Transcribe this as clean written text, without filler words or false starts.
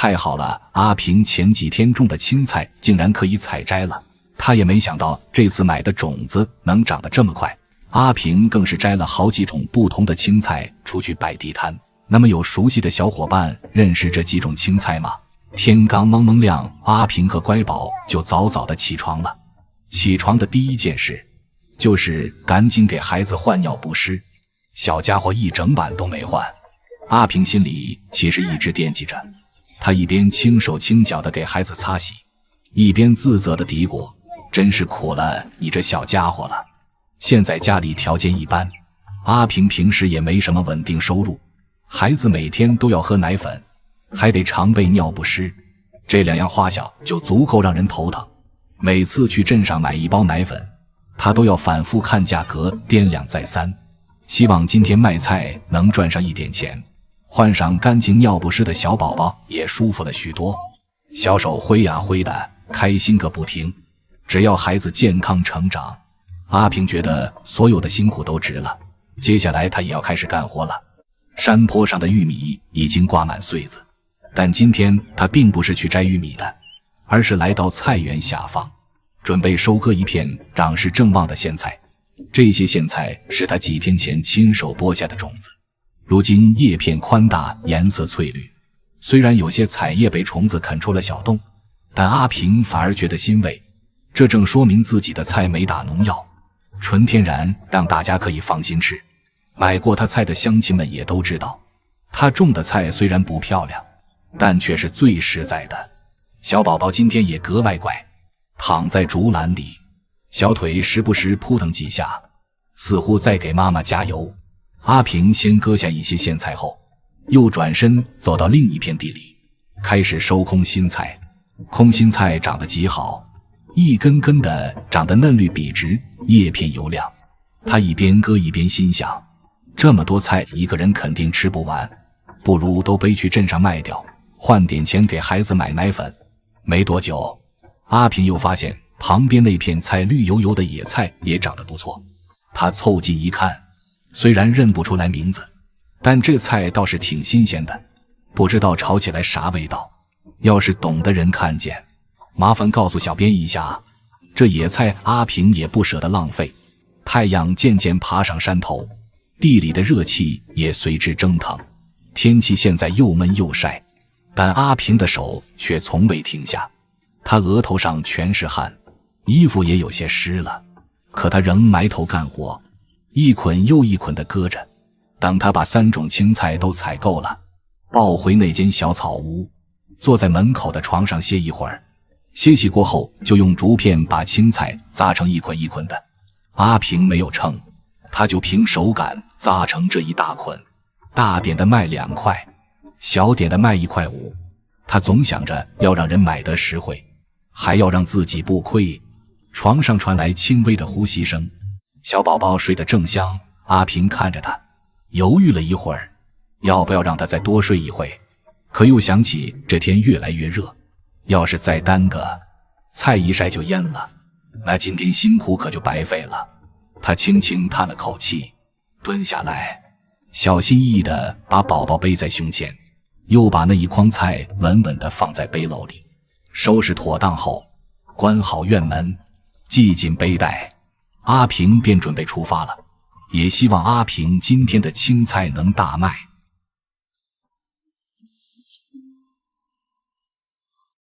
太好了，阿平前几天种的青菜竟然可以采摘了，他也没想到这次买的种子能长得这么快。阿平更是摘了好几种不同的青菜出去摆地摊。那么有熟悉的小伙伴认识这几种青菜吗？天刚蒙蒙亮，阿平和乖宝就早早的起床了。起床的第一件事就是赶紧给孩子换尿不湿，小家伙一整晚都没换。阿平心里其实一直惦记着，他一边轻手轻脚地给孩子擦洗，一边自责地嘀咕，真是苦了你这小家伙了。现在家里条件一般，阿平平时也没什么稳定收入，孩子每天都要喝奶粉，还得常备尿不湿，这两样花销就足够让人头疼。每次去镇上买一包奶粉，他都要反复看价格，掂量再三，希望今天卖菜能赚上一点钱。换上干净尿不湿的小宝宝也舒服了许多，小手挥呀挥的，开心个不停。只要孩子健康成长，阿平觉得所有的辛苦都值了。接下来他也要开始干活了。山坡上的玉米已经挂满穗子，但今天他并不是去摘玉米的，而是来到菜园下方，准备收割一片长势正旺的苋菜。这些苋菜是他几天前亲手播下的种子，如今叶片宽大，颜色翠绿。虽然有些菜叶被虫子啃出了小洞，但阿平反而觉得欣慰，这正说明自己的菜没打农药，纯天然，让大家可以放心吃。买过他菜的乡亲们也都知道，他种的菜虽然不漂亮，但却是最实在的。小宝宝今天也格外乖，躺在竹篮里，小腿时不时扑腾几下，似乎在给妈妈加油。阿平先割下一些苋菜后，又转身走到另一片地里，开始收空心菜。空心菜长得极好，一根根的长得嫩绿笔直，叶片油亮。他一边割一边心想，这么多菜一个人肯定吃不完，不如都背去镇上卖掉，换点钱给孩子买奶粉。没多久，阿平又发现旁边那片菜绿油油的野菜也长得不错。他凑近一看，虽然认不出来名字，但这菜倒是挺新鲜的，不知道炒起来啥味道。要是懂的人看见，麻烦告诉小编一下。这野菜阿平也不舍得浪费。太阳渐渐爬上山头，地里的热气也随之蒸腾。天气现在又闷又晒，但阿平的手却从未停下。他额头上全是汗，衣服也有些湿了，可他仍埋头干活，一捆又一捆地割着。等他把3种青菜都采够了，抱回那间小草屋，坐在门口的床上歇一会儿。歇息过后，就用竹片把青菜扎成一捆一捆的。阿平没有称，他就凭手感扎成这一大捆，大点的卖2块，小点的卖1块5。他总想着要让人买得实惠，还要让自己不亏。床上传来轻微的呼吸声，小宝宝睡得正香。阿平看着他，犹豫了一会儿，要不要让他再多睡一会，可又想起这天越来越热，要是再耽搁，菜一晒就蔫了，那今天辛苦可就白费了。他轻轻叹了口气，蹲下来，小心翼翼地把宝宝背在胸前，又把那一筐菜稳稳地放在背篓里。收拾妥当后，关好院门，系紧背带，阿平便准备出发了。也希望阿平今天的青菜能大卖。